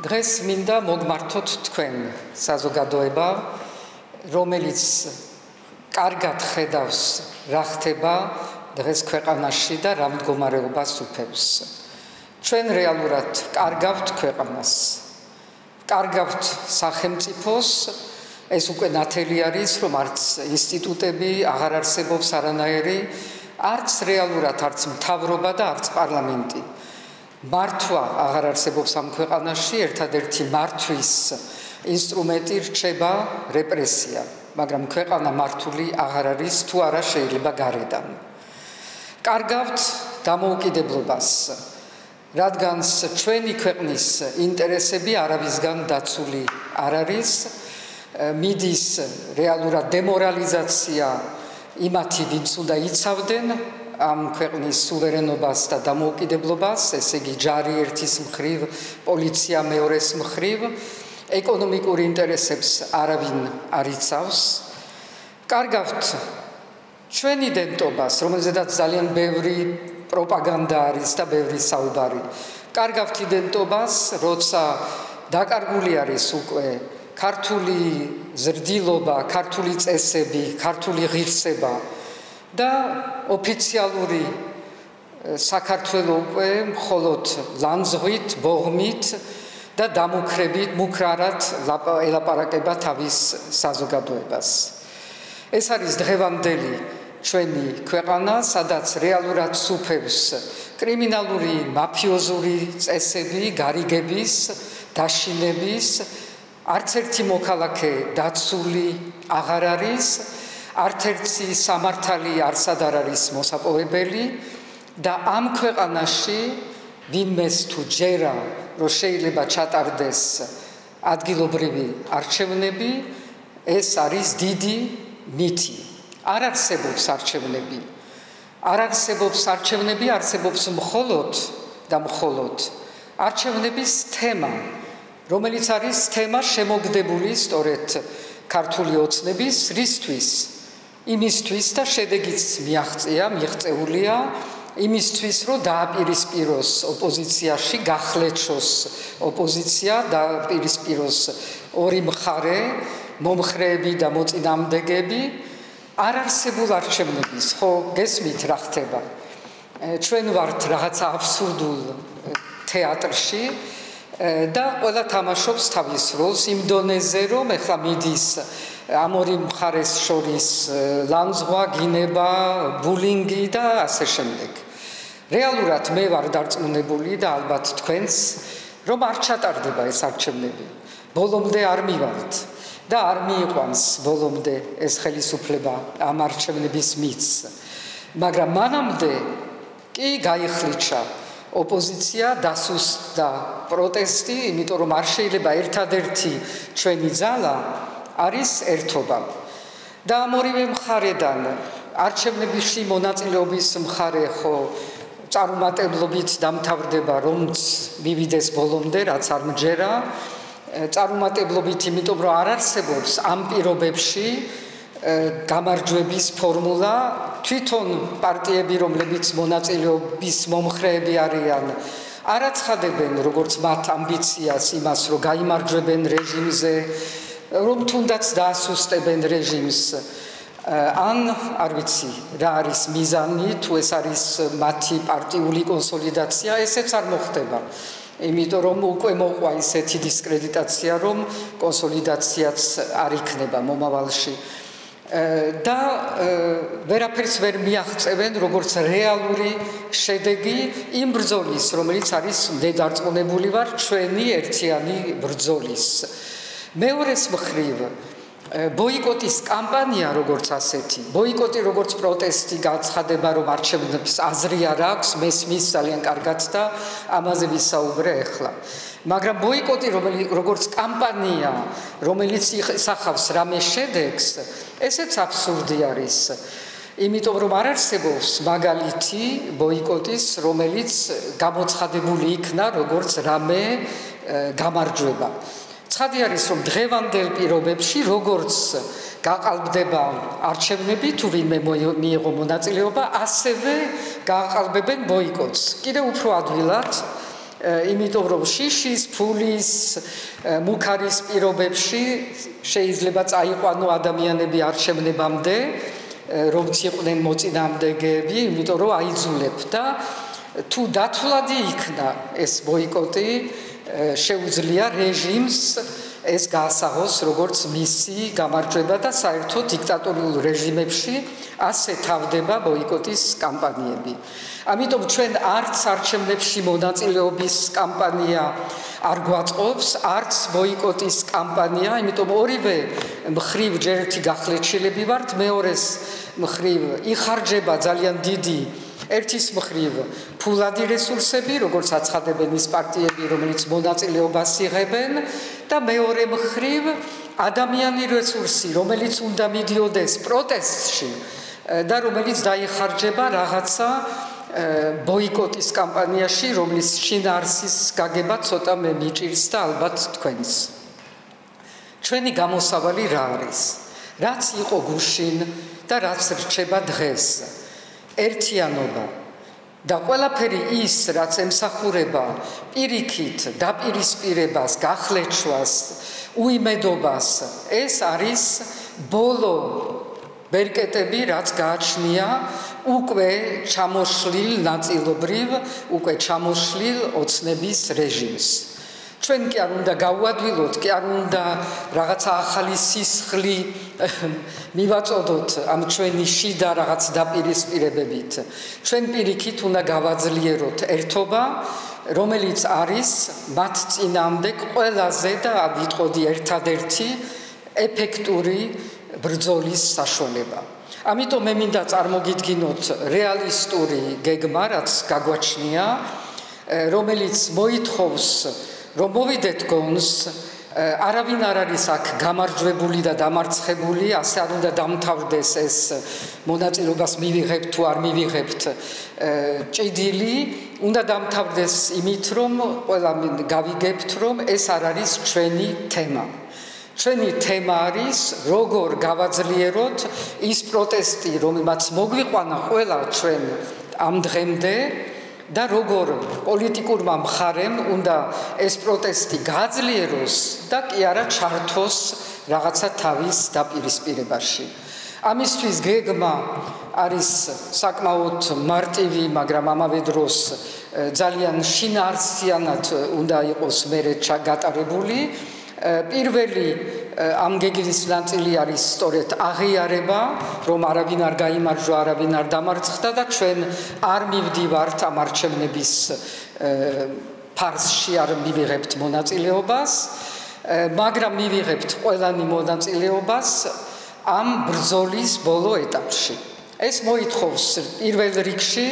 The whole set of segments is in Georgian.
დღეს მინდა მოგმართოთ თქვენ საზოგადოება, რომელიც კარგად ხედავს რა ხდება დღეს ქვეყანაში და რა მდგომარეობას უფევს. ჩვენ რეალურად კარგავთ ქვეყანას. კარგავთ სახელმწიფოს, ეს უკვე ნათელი არის, რომ არც ინსტიტუტები აღარ არსებობს არანაირი, არც რეალურად არც მთავრობა და არც პარლამენტი. მართვა აღარ არსებობს ამ ქვეყანაში, ერთადერთი მართვის ინსტრუმენტი რჩება რეპრესია, მაგრამ ქვეყანა მართული აღარ არის, თუ არა შეიძლება გარედან. კარგავთ დამოუკიდებლობას, რადგან ჩვენი ქვეყნის ინტერესები არავისგან დაცული არ არის, მიდის რეალურად დემორალიზაცია იმათი, ვინც უნდა იცავდნენ ამ ქვეყნის სუვერენობას და დამოუკიდებლობას, ესე იგი ჯარი ერთის მხრივ, პოლიცია მეორეს მხრივ, ეკონომიკურ ინტერესებს არავინ არ იცავს. კარგავთ ჩვენი დენტობას, რომელზედაც ძალიან ბევრი პროპაგანდა არის და ბევრი საუბარი. კარგავთ იდენტობას, როცა დაკარგული არის უკვე ქართული ზრდილობა, ქართული წესები, ქართული ღირსება და ოფიციალური საქართველო უკვე მხოლოდ ლანძღვით, ბოღმით და დამუქრებით, მუქრარად ელაპარაკება თავის საზოგადოებას. ეს არის დღევანდელი ჩვენი ქვეყანა, სადაც რეალურად სუფევს კრიმინალური, მაფიოზური წესები, გარიგების, დაშინების, არც ერთი მოქალაქე დაცული აღარ არის, არც ერთი სამართალი არსად არ არის მოსაპოვებელი და ამ ქვეყანაში ვინმეს თუ ჯერა, რომ შეიძლება ჩატარდეს ადგილობრივი არჩევნები, ეს არის დიდი მითი. არ არსებობს არჩევნები. არ არსებობს არჩევნები, არსებობს მხოლოდ და მხოლოდ არჩევნების თემა, რომელიც არის თემა შემოგდებული სწორედ ქართული ოცნების რისთვის? იმისთვის და შედეგიც მიღწეულია იმისთვის, რომ დააპირისპიროს ოპოზიციაში, გახლეჩოს ოპოზიცია, დააპირისპიროს ორი მხარე, მომხრეები და მოწინააღმდეგეები. არ არსებულ არჩევნების, ხო გესმით რა ხდება? ჩვენ ვართ რაღაცა აბსურდულ თეატრში და ყველა თამაშობს თავის როლს იმ დონეზე, რომ ეხლა მიდის ამ ორი მხარეს შორის ლანძღვა, გინება, ბულინგი და ასე შემდეგ. რეალურად მე ვარ დარწმუნებული და ალბათ თქვენც, რომ არ ჩატარდება ეს არჩევნები. ბოლომდე არ მივართ და არ მიიყვანს ბოლომდე ეს ხელისუფლება ამ არჩევნების მითს. მაგრამ მანამდე კი გაიხლიჩა ოპოზიცია, დასუსტდა პროტესტი, იმიტომ რომ არ შეიძლება ერთადერთი ჩვენი ძალა არის ერთობა. და ამ ორივე მხარედან არჩევნებში მონაწილეობის მხარე ხო წარუმატებლობით დამთავრდება, რომც მივიდეს ბოლომდე, რაც არ მჯერა. წარუმატებლობით, იმიტომ რომ არ არსებობს ამ პირობებში გამარჯვების ფორმულა. თვითონ პარტიები, რომლებიც მონაწილეობის მომხრეები არიან, არ აცხადებენ როგორც მათ ამბიციას იმას, რომ გაიმარჯვებენ რეჟიმზე, რომ თუნდაც დაასუსტებენ რეჟიმს. ან არ ვიცი რა არის მიზანი, თუ ეს არის მათი პარტიული კონსოლიდაცია, ესეც არ მოხდება. იმიტომ რომ უკვე მოყვა ისეთი დისკრედიტაცია, რომ კონსოლიდაციაც არ იქნება მომავალში. და ვერაფერს ვერ მიაღწევენ როგორც რეალური შედეგი იმ ბრძოლის, რომელიც არის მე დარწმუნებული ვარ ჩვენი ერთიანი ბრძოლის. მეორეს მხრივ ბოიკოტის კამპანია როგორც ასეთი, ბოიკოტი როგორც პროტესტი გაცხადება, რომ არჩევნებს აზრი არ აქვს, მესმის ძალიან კარგად და ამაზე ვისაუბრე ახლა. მაგრამ ბოიკოტი როგორც კამპანია, რომელიც ისახავს რამე შედეგს, ესეც აბსურდი არის. იმიტომ რომ არ არსებობს მაგალითი ბოიკოტის, რომელიც გამოცხადებული იქნა როგორც რამე გამარჯვება. ცხადი არის, რომ დღევანდელ პირობებში როგორც გაყალბდება არჩევნები, თუ ვინმე მიიღო მონაწილეობა, ასევე გააყალბებენ ბოიკოტს. კიდევ უფრო ადვილად იმიტომ რომ შიშის, ფულის, მუქარის პირობებში შეიძლება წაიყვანო ადამიანები არჩევნებამდე, რომც იყვნენ მოწინააღმდეგეები, იმიტომ რომ აიძულებთ და თუ დათვლადი იქნა ეს ბოიკოტი, შეუძლია რეჟიმს ეს გაასაღოს როგორც მისი გამარჯვება და საერთოდ დიქტატორიულ რეჟიმებში ასე თავდება ბოიკოტის კამპანიები. ამიტომ ჩვენ არც არჩევნებში მონაწილეობის კამპანია არ გვაწყობს, არც ბოიკოტის კამპანია, იმიტომ ორივე მხრივ ჯერ ერთი გახლეჩილები ვართ, მეორეს მხრივ იხარჯება ძალიან დიდი ერთის მხრივ ფულადი რესურსები, როგორც აცხადებენ ის პარტიები, რომელიც მონაწილეობას იღებენ და მეორე მხრივ ადამიანი რესურსი, რომელიც უნდა მიდიოდეს პროტესტში და რომელიც დაიხარჯება რაღაცა ბოიკოტის კამპანიაში, რომლის შინაარსის გაგება ცოტა მე მიჭირს და ალბათ თქვენს. ჩვენი გამოსავალი რა არის? რაც იყო გუშინ და რაც რჩება დღეს? ერთიანობა და ყველაფერი ის, რაც ემსახურება პირიქით დაპირისპირებას, გახლეჩვას, უიმედობას, ეს არის ბოლო ბერკეტები, რაც გააჩნია უკვე ჩამოშლილ ნაწილობრივ, უკვე ჩამოშლილ ოცნების რეჟიმს. ჩვენ კი არ უნდა გავუადვილოთ, კი არ უნდა რაღაცა ახალი სისხლი მივაწოდოთ ამ ჩვენი შიდა რაღაც დაპირისპირებებით. ჩვენ პირიქით უნდა გავაძლიეროთ ერთობა, რომელიც არის მათ წინააღმდეგ ყველაზე და ვიტყოდი ერთადერთი ეფექტური ბრძოლის საშუალება. ამიტომ მე მინდა წარმოგიდგინოთ რეალისტური გეგმა, რაც გაგვაჩნია, რომელიც მოითხოვს რომ მოვიდეთ გონს, არავინ არ არის აქ გამარჯვებული და დამარცხებული, ასე არ უნდა დამთავრდეს ეს მონაწილეობას მივიღებთ თუ არ მივიღებთ ჭიდილი, უნდა დამთავრდეს იმით, რომ ყველა გავიგებთ, რომ ეს არ არის ჩვენი თემა. ჩვენი თემა არის როგორ გავაძლიეროთ ის პროტესტი, რომელმაც მოგვიყვანა ყველა ჩვენ ამ დღემდე და როგორ პოლიტიკურმა მხარემ უნდა ეს პროტესტი გააძლიეროს და კი არა ჩართოს რაღაცა თავის დაპირისპირებაში. ამისთვის გეგმა არის საკმაოდ მარტივი, მაგრამ ამავე დროს ძალიან შინაარსიანად უნდა იყოს მერე გატარებული. პირველი ამ გეგმის ნაწილი არის სწორედ აღიარება, რომ არავინ არ გაიმარჯვა, არავინ არ დამარცხდა და ჩვენ არ მივდივართ ამ არჩევნების ფარსში, არ მივიღებთ მონაწილეობას, მაგრამ მივიღებთ ყველანი მონაწილეობას ამ ბრძოლის ბოლო ეტაპში. ეს მოითხოვს პირველ რიგში,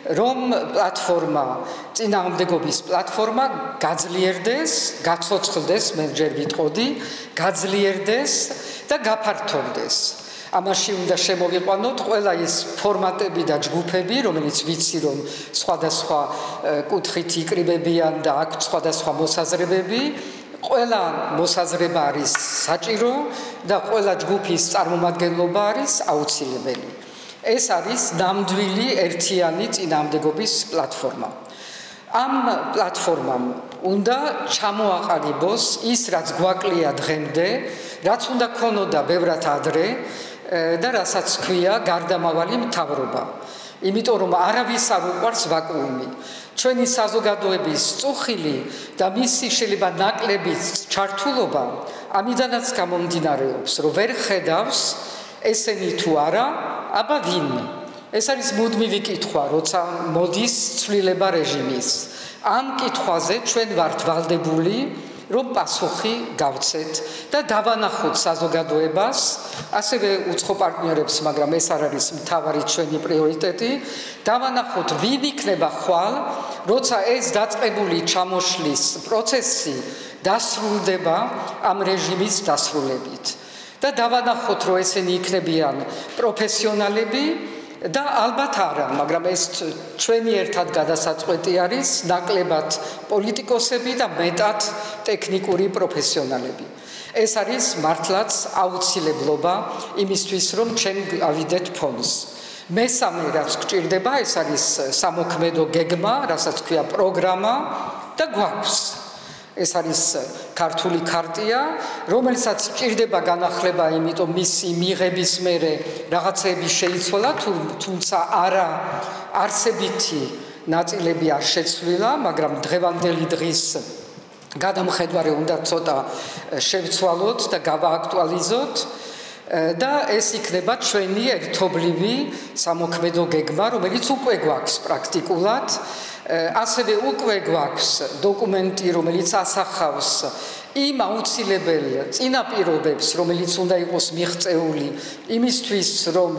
რომ პლატფორმა, წინააღმდეგობის პლატფორმა გაძლიერდეს, გაცოცხლდეს, მე ჯერ ვიტყოდი, გაძლიერდეს და გაფართოვდეს. ამაში უნდა შემოვიყვანოთ ყველა ის ფორმატები და ჯგუფები, რომელიც ვიცი, რომ სხვადასხვა კუთხით იკრიბებიან და აქვთ სხვადასხვა მოსაზრებები. ყველა მოსაზრება არის საჭირო და ყველა ჯგუფის წარმომადგენლობა არის აუცილებელი. ეს არის ნამდვილი ერთიანი წინააღმდეგობის პლატფორმა. ამ პლატფორმამ უნდა ჩამოაყალიბოს ის, რაც გვაკლია დღემდე, რაც უნდა ქონოდა ბევრად ადრე და რასაც ქვია გარდამავალი მთავრობა. იმიტომ რომ არავის არ უყვარს ვაკუუმი. ჩვენი საზოგადოების წუხილი და მისი შეიძლება ნაკლები ჩართულობა ამიდანაც გამომდინარეობს, რომ ვერ ხედავს ესენი თუ არა, აბა ვინ? ეს არის მუდმივი კითხვა, როცა მოდის ცვლილება რეჟიმის. ამ კითხვაზე ჩვენ ვართ ვალდებული, რომ პასუხი გავცეთ და დავანახოთ საზოგადოებას, ასევე უცხო პარტნიორებს, მაგრამ ეს არ არის მთავარი ჩვენი პრიორიტეტი, დავანახოთ ვინ იქნება ხვალ, როცა ეს დაწყებული ჩამოშლის პროცესი დასრულდება ამ რეჟიმის დასრულებით. და დავანახოთ, რომ ესენი იქნებიან პროფესიონალები და ალბათ არა, მაგრამ ეს ჩვენი ერთად გადასაწყვეტი არის, ნაკლებად პოლიტიკოსები და მეტად ტექნიკური პროფესიონალები. ეს არის მართლაც აუცილებლობა იმისთვის, რომ ჩვენ გავიდეთ ფონს. მესამე რაც გვჭირდება, ეს არის სამოქმედო გეგმა, რასაც ქვია პროგრამა და გვაქვს. ეს არის ქართული ქარტია, რომელსაც ჭირდება განახლება, იმიტომ მისი მიღების მერე რაღაცები შეიცვალა, თუმცა არა არსებითი ნაწილები არ შეცვლილა, მაგრამ დღევანდელი დღის გადამხედვარი უნდა ცოტა შევცვალოთ და გავააქტუალიზოთ და ეს იქნება ჩვენი ერთობლივი სამოქმედო გეგმა, რომელიც უკვე გვაქვს პრაქტიკულად. ასევე უკვე გვაქვს დოკუმენტი, რომელიც ასახავს იმ აუცილებელ წინაპირობებს, რომელიც უნდა იყოს მიღწეული იმისთვის, რომ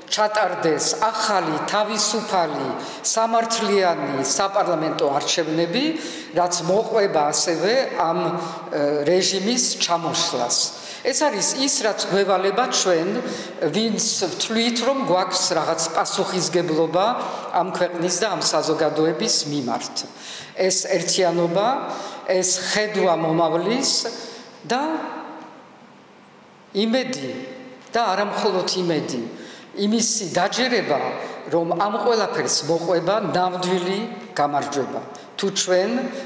ჩატარდეს ახალი, თავისუფალი, სამართლიანი საპარლამენტო არჩევნები, რაც მოყვება ასევე ამ რეჟიმის ჩამოშლას. ეს არის ის, რაც გვევალება ჩვენ, ვინც ვთვლით, რომ გვაქვს რაღაც პასუხისგებლობა ამ ქვეყნის და ამ საზოგადოების მიმართ. ეს ერთიანობა, ეს ხედვა მომავლის და იმედი და არა მხოლოდ იმედი, იმისი დაჯერება, რომ ამ ყველაფერს მოყვება ნამდვილი გამარჯვება. თუ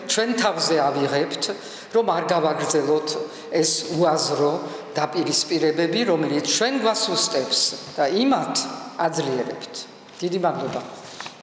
ჩვენ თავზე ავიღებთ, რომ არ გავაგრძელოთ ეს უაზრო დაპირისპირებები, რომელიც ჩვენ გვასუსტებს და იმათ აძლიერებთ. დიდი მადლობა.